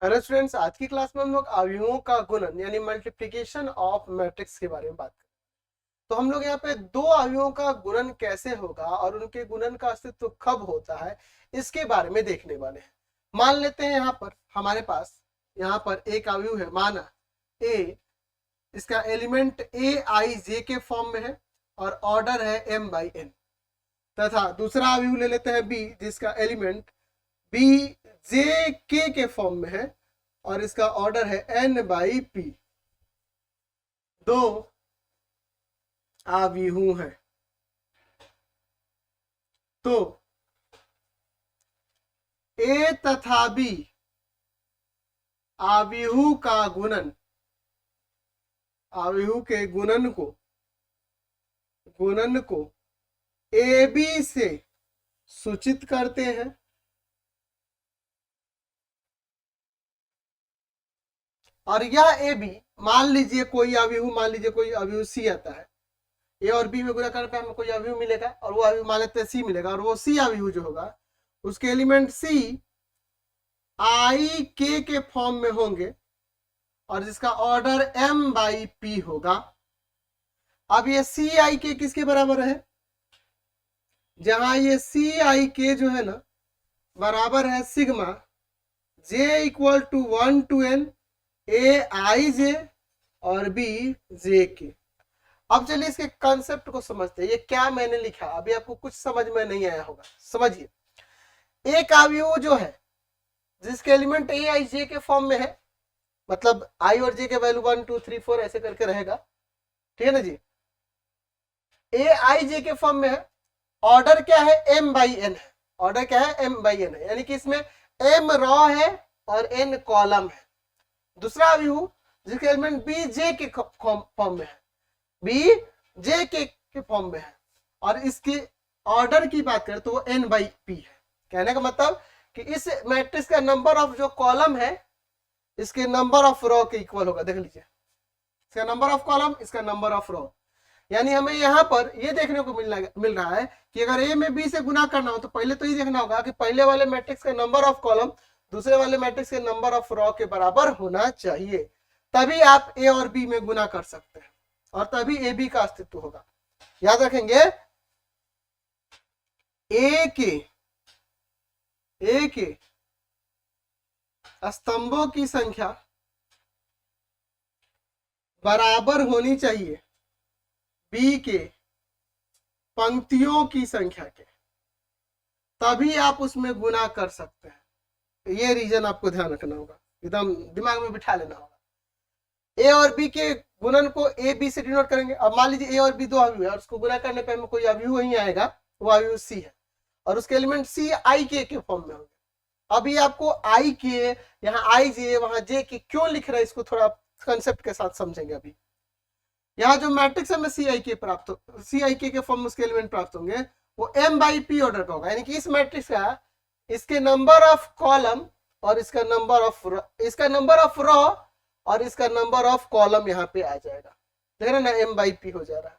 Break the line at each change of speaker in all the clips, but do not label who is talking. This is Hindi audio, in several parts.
हेलो स्टूडेंट्स, आज की क्लास में हम लोग अवयवों का गुणन यानी मल्टीप्लिकेशन ऑफ मैट्रिक्स के बारे में बात करें। तो हम लोग यहाँ पे दो अवयवों का गुणन कैसे होगा और उनके गुणन का अस्तित्व कब होता है इसके बारे में देखने वाले हैं। मान लेते हैं यहाँ पर हमारे पास यहाँ पर एक अवयव है, माना ए, इसका एलिमेंट ए आई जे के फॉर्म में है और ऑर्डर है m बाई n, तथा दूसरा अवयव ले लेते हैं बी, जिसका एलिमेंट बी जे के फॉर्म में है और इसका ऑर्डर है n बाई पी। दो अवयव है, तो ए तथा बी अवयव का गुणन, अवयव के गुणन को ए बी से सूचित करते हैं। और यह ए बी, मान लीजिए कोई अवयव सी आता है, ए और बी में गुणा करने पे हमें कोई अवयव मिलेगा और वो अवयव मान लेते हैं सी मिलेगा, और वो सी अवयव जो होगा उसके एलिमेंट सी आई के फॉर्म में होंगे और जिसका ऑर्डर m बाई पी होगा। अब ये सी आई के किसके बराबर है? जहां ये सी आई के जो है ना बराबर है sigma J equal to 1 to n A I J और बी जे के। अब चलिए इसके कॉन्सेप्ट को समझते हैं। ये क्या मैंने लिखा, अभी आपको कुछ समझ में नहीं आया होगा, समझिए। एक अवयव जो है जिसके एलिमेंट ए आई जे के फॉर्म में है, मतलब आई और जे के वैल्यू 1 2 3 4 ऐसे करके रहेगा, ठीक है ना जी। ए आई जे के फॉर्म में है, ऑर्डर क्या है? m बाई n है। ऑर्डर क्या है? m बाई n है, यानी कि इसमें m रॉ है और n कॉलम है। दूसरा अवयव जिसके एलिमेंट बी जे के फॉर्म में है, बी जे के फॉर्म में है, और इसके ऑर्डर की बात करें तो वो n बाई पी है। कहने का मतलब कि इस मैट्रिक्स का नंबर ऑफ जो कॉलम है इसके नंबर ऑफ रो के इक्वल होगा। देख लीजिए, इसका नंबर ऑफ कॉलम, इसका नंबर ऑफ रो। यानी हमें यहाँ पर ये देखने को मिल रहा है कि अगर ए में बी से गुना करना हो तो पहले तो ये देखना होगा कि पहले वाले मैट्रिक्स का नंबर ऑफ कॉलम दूसरे वाले मैट्रिक्स के नंबर ऑफ रो के बराबर होना चाहिए, तभी आप ए और बी में गुना कर सकते हैं और तभी ए बी का अस्तित्व होगा। याद रखेंगे, ए के स्तंभों की संख्या बराबर होनी चाहिए बी के पंक्तियों की संख्या के, तभी आप उसमें गुना कर सकते हैं। ये रीजन आपको ध्यान रखना होगा, एकदम दिमाग में बिठा लेना होगा। ए और बी के गुणन को ए बी से डिनोट करेंगे। अब मान लीजिए ए और बी दो अवयव है और उसको गुना करने पे हमें कोई अवयव नहीं आएगा, वो अवयव सी है और उसके एलिमेंट सी आई के फॉर्म में होंगे। अभी आपको आई के, यहाँ आई जे, वहां जे के क्यों लिख रहा है, इसको थोड़ा कंसेप्ट के साथ समझेंगे। अभी यहाँ जो मैट्रिक्स हमें सी आई के फॉर्म में उसके एलिमेंट प्राप्त होंगे वो m बाई पी ऑर्डर का होगा, यानी कि इस मैट्रिक्स का इसके नंबर ऑफ कॉलम और इसका नंबर ऑफ रो और इसका नंबर ऑफ कॉलम यहाँ पे आ जाएगा। देख रहे ना, m बाई पी हो जा रहा है।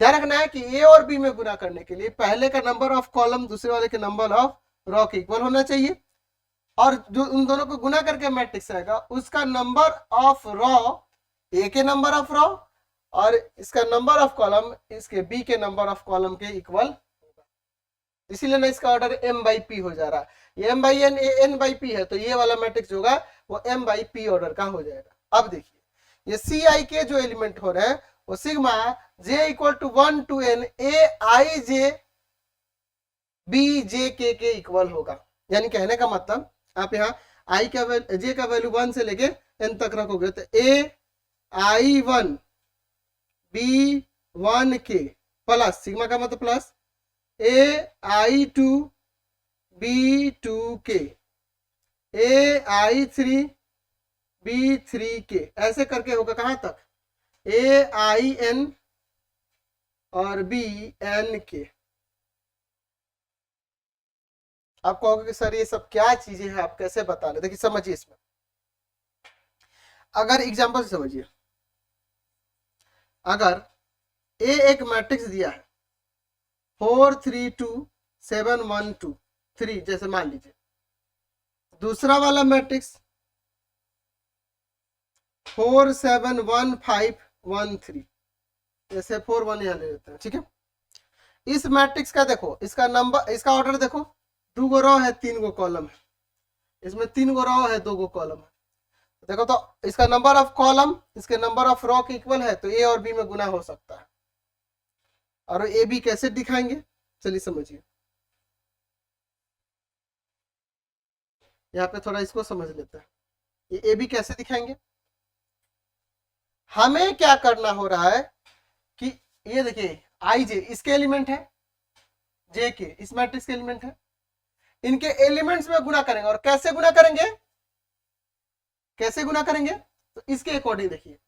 ध्यान रखना है कि ए और बी में गुना करने के लिए पहले का नंबर ऑफ कॉलम दूसरे वाले के नंबर ऑफ रो के इक्वल होना चाहिए, और जो उन दोनों को गुना करके मैट्रिक्स आएगा उसका नंबर ऑफ रो ए के नंबर ऑफ रो और इसका नंबर ऑफ कॉलम इसके बी के नंबर ऑफ कॉलम के इक्वल होगा। इसीलिए ना इसका ऑर्डर m बाई पी हो जा रहा है। ये m by n by P है, तो ये वाला मैट्रिक्स होगा वो m बाई पी ऑर्डर का हो जाएगा। अब देखिए, ये सी आई के जो एलिमेंट हो रहे हैं वो sigma j equal to 1 to n A I J B J के इक्वल होगा। यानी कहने का मतलब आप यहाँ आई का जे का वैल्यू 1 से लेके n तक रखोगे तो ए आई 1 बी 1 के प्लस सिग्मा का मतलब प्लस ए आई 2 बी 2 के ए आई 3 बी 3 के, ऐसे करके होगा कहां तक? ए आई एन और बी एन के। आप कहोगे कि सर ये सब क्या चीजें हैं, आप कैसे बता रहे? देखिए समझिए, इसमें अगर एग्जांपल से समझिए, अगर ए एक मैट्रिक्स दिया है 4 3 2 7 1 2 3 जैसे मान लीजिए, दूसरा वाला मैट्रिक्स 471513, जैसे 4 1 यहाँ ले लेते हैं, ठीक है। इस मैट्रिक्स का देखो, इसका नंबर, इसका ऑर्डर देखो, 2 गो रो है, 3 गो कॉलम है, इसमें 3 गो रो है, 2 गो कॉलम है। देखो तो इसका नंबर ऑफ कॉलम इसके नंबर ऑफ रो के इक्वल है, तो ए और बी में गुना हो सकता है। और ए बी कैसे दिखाएंगे, चलिए समझिए। यहाँ पे थोड़ा इसको समझ लेते हैं, ये ए बी कैसे दिखाएंगे। हमें क्या करना हो रहा है कि ये देखिए आई जे इसके एलिमेंट है, जे के इस मैट्रिक्स के एलिमेंट है, इनके एलिमेंट्स में गुना करेंगे। और कैसे गुना करेंगे, कैसे गुना करेंगे, तो इसके अकॉर्डिंग देखिए,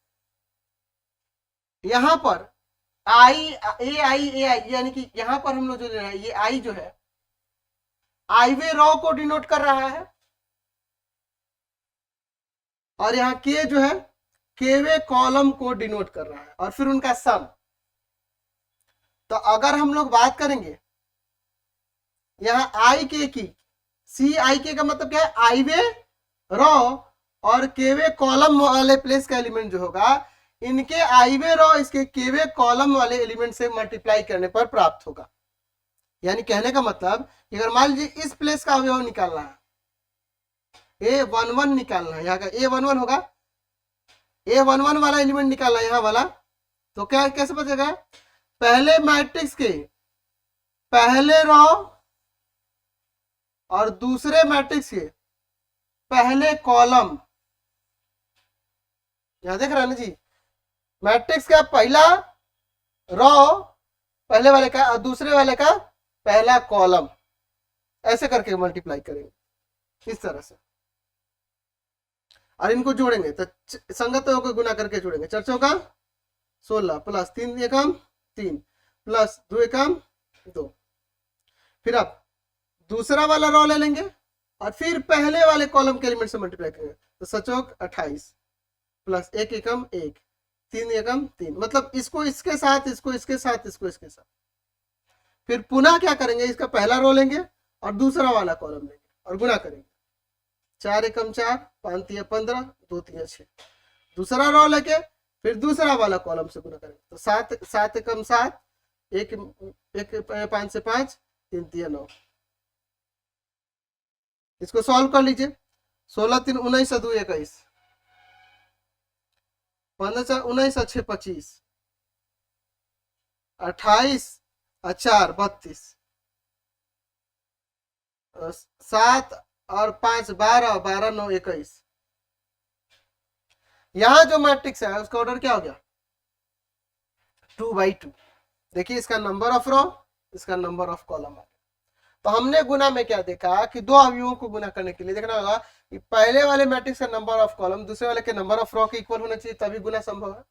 यहां पर आई ए आई यानी कि यहां पर हम लोग जो ले रहे हैं, ये आई जो है आईवे रो को डिनोट कर रहा है, और यहाँ के जो है केवे कॉलम को डिनोट कर रहा है, और फिर उनका सम। तो अगर हम लोग बात करेंगे यहाँ आई के की, सी आई के का मतलब क्या है, आईवे रो और केवे कॉलम वाले प्लेस का एलिमेंट जो होगा, इनके आईवे रो इसके केवे कॉलम वाले एलिमेंट से मल्टीप्लाई करने पर प्राप्त होगा। यानी कहने का मतलब, अगर मान लीजिए इस प्लेस का अवयव निकालना है, A11 निकालना है, यहाँ का A11 होगा, A11 वाला एलिमेंट निकालना है यहाँ वाला, तो क्या कैसे बचेगा, पहले मैट्रिक्स के पहले रो और दूसरे मैट्रिक्स के पहले कॉलम, यहां देख रहे हैं ना जी, मैट्रिक्स का पहला रो पहले वाले का और दूसरे वाले का पहला कॉलम, ऐसे करके मल्टीप्लाई करेंगे इस तरह से, और इनको जोड़ेंगे तो संगत को गुना करके जोड़ेंगे। 4 चौका 16 प्लस 3 एकम 3 प्लस 2 एकम 2। फिर आप दूसरा वाला रो ले लेंगे और फिर पहले वाले कॉलम के एलिमेंट से मल्टीप्लाई करेंगे, तो सचौक 28 प्लस 1 एकम 1 3 एकम 3, मतलब इसको इसके साथ, इसको इसके साथ, इसको इसके साथ। फिर पुनः क्या करेंगे, इसका पहला रो लेंगे और दूसरा वाला कॉलम लेंगे और गुना करेंगे, 4 एकम 4 5 3 15 2 3 6, दूसरा रो लेके फिर दूसरा वाला कॉलम से गुना करेंगे, तो 7 एकम 7 1 5 से 5 3 3 9। इसको सॉल्व कर लीजिए, 16 3 19 2 21 15 4 19 6 25 28 4 32 7 और 5 12 12 9 21। यहां जो मैट्रिक्स है उसका ऑर्डर क्या हो गया, 2/2। देखिए इसका नंबर ऑफ रो, इसका नंबर ऑफ कॉलम। तो हमने गुना में क्या देखा कि दो अवयवों को गुना करने के लिए देखना होगा कि पहले वाले मैट्रिक्स का नंबर ऑफ कॉलम दूसरे वाले के नंबर ऑफ रो के इक्वल होना चाहिए, तभी गुना संभव है।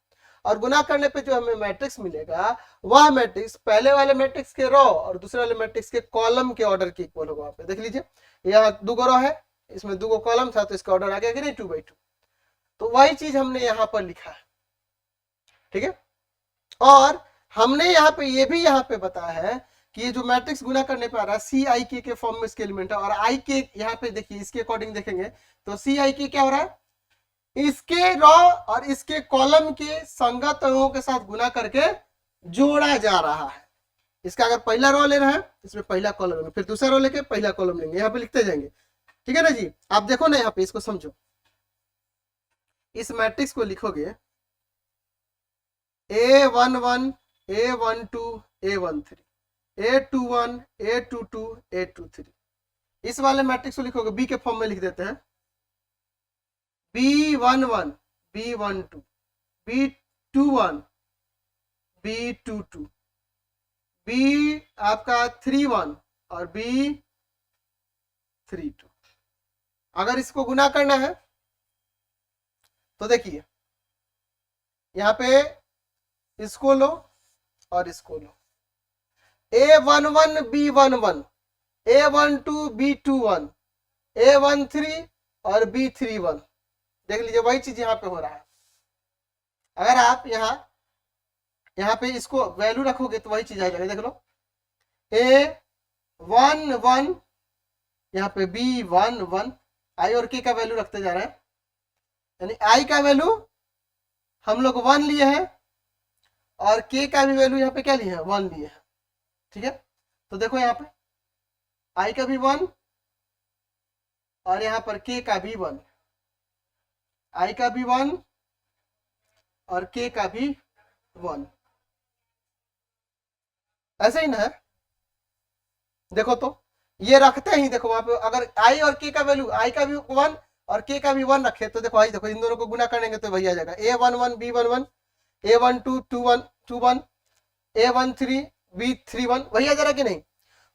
और गुना करने पे जो हमें मैट्रिक्स मिलेगा, वह मैट्रिक्स पहले वाले मैट्रिक्स के रो और दूसरे वाले मैट्रिक्स के कॉलम के ऑर्डर के इक्वल होगा। आप देख लीजिए, यहाँ 2 रो है, इसमें 2 कॉलम था, तो इसका ऑर्डर आ गया कि नहीं, 2/2। तो वही चीज हमने यहाँ पर लिखा है, ठीक है। और हमने यहाँ पे ये भी यहाँ पे बताया है कि ये जो मैट्रिक्स गुना करने पे आ रहा है सी आई के फॉर्म में इसके एलिमेंट है, और आई के यहाँ पे देखिए इसके अकॉर्डिंग देखेंगे तो सी आई के क्या हो रहा है, इसके रो और इसके कॉलम के संगत अंगों के साथ गुना करके जोड़ा जा रहा है। इसका अगर पहला रो ले रहा है, इसमें पहला कॉलम लेंगे, फिर दूसरा रो लेके पहला कॉलम लेंगे, यहाँ पे लिखते जाएंगे, ठीक है ना जी। आप देखो ना यहाँ पे, इसको समझो, इस मैट्रिक्स को लिखोगे A11 A12 A13 A21 A22 A23, इस वाले मैट्रिक्स को लिखोगे बी के फॉर्म में लिख देते हैं, B11 B12 B21 B22 B आपका 31 और B32। अगर इसको गुना करना है तो देखिए यहाँ पे इसको लो और इसको लो, A11 B11 A12 B21 A13 और B31। देख लीजिए वही चीज यहाँ पे हो रहा है। अगर आप यहाँ पे इसको वैल्यू रखोगे तो वही चीज आ जाएगी, देख लो A11 यहाँ पे B11 आई और के का वैल्यू रखते जा रहे हैं, यानी आई का वैल्यू हम लोग 1 लिए हैं और k का भी वैल्यू यहाँ पे क्या लिए हैं, 1 लिए हैं। ठीक है, तो देखो यहाँ पे i का भी 1 और यहाँ पर k का भी 1, i का भी 1 और k का भी 1, ऐसे ही ना है। देखो तो ये रखते ही, देखो वहां पे अगर i और k का वैल्यू, i का भी 1 और k का भी 1 रखे तो देखो आई, देखो इन दोनों को गुना करेंगे तो वही आ जाएगा a11 b11 a12 21 21 a13 b31, वही आ जाएगा कि नहीं।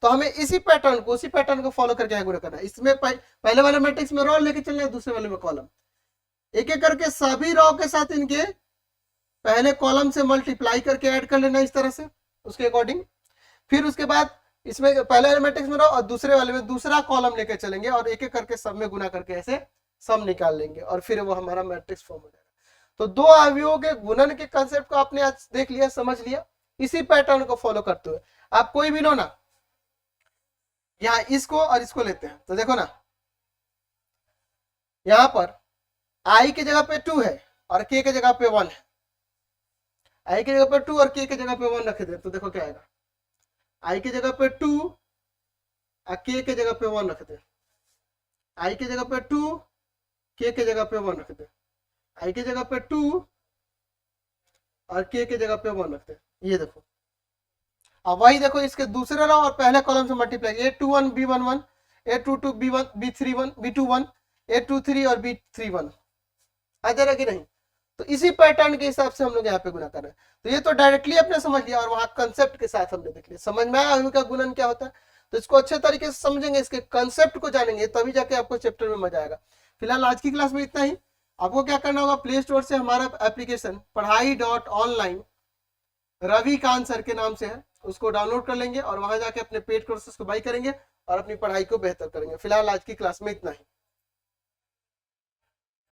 तो हमें उसी पैटर्न को फॉलो करके गुना करना है। इसमें पहले वाले मैट्रिक्स में रो लेके चलना है, दूसरे वाले में कॉलम, एक एक करके सभी रो के साथ इनके पहले कॉलम से मल्टीप्लाई करके ऐड कर लेना इस तरह से उसके अकॉर्डिंग। फिर उसके बाद इसमें पहले वाले मैट्रिक्स में रो और दूसरे वाले में दूसरा कॉलम लेके चलेंगे और एक एक करके सब में गुना करके ऐसे सम निकाल लेंगे और फिर वो हमारा मैट्रिक्स फॉर्म हो जाएगा। तो दो अवयवों के गुणन के कंसेप्ट को आपने आज देख लिया, समझ लिया। इसी पैटर्न को फॉलो करते हुए आप कोई भी लो ना, यहाँ इसको और इसको लेते हैं तो देखो ना, यहां पर i की जगह पे 2 है और k की जगह पे 1 है। i की जगह पे 2 और k की जगह पे 1 रखे थे तो देखो क्या आएगा, i की जगह पे 2 और k की जगह पे 1 रखते, i की जगह पे 2 k की जगह पे 1 रखते, i की जगह पे 2 और k की जगह पे 1 रखते। ये देखो अब वही देखो इसके दूसरे रो और पहले कॉलम से multiply, a21 b11 a22 b1 b31 b21 a23 और b31 आ जा रहा कि नहीं। तो इसी पैटर्न के हिसाब से हम लोग यहाँ पे गुना कर रहे हैं। तो ये तो डायरेक्टली आपने समझ लिया और वहां कंसेप्ट के साथ हमने देख लिया, समझ में आया इनका गुणन क्या होता है। तो इसको अच्छे तरीके से समझेंगे, इसके कंसेप्ट को जानेंगे, तभी जाके आपको चैप्टर में मजा आएगा। फिलहाल आज की क्लास में इतना ही। आपको क्या करना होगा, प्ले स्टोर से हमारा एप्लीकेशन पढ़ाई.online रविकांत सर के नाम से है, उसको डाउनलोड कर लेंगे और वहां जाके अपने पेड कोर्सेज को बाय करेंगे और अपनी पढ़ाई को बेहतर करेंगे। फिलहाल आज की क्लास में इतना ही।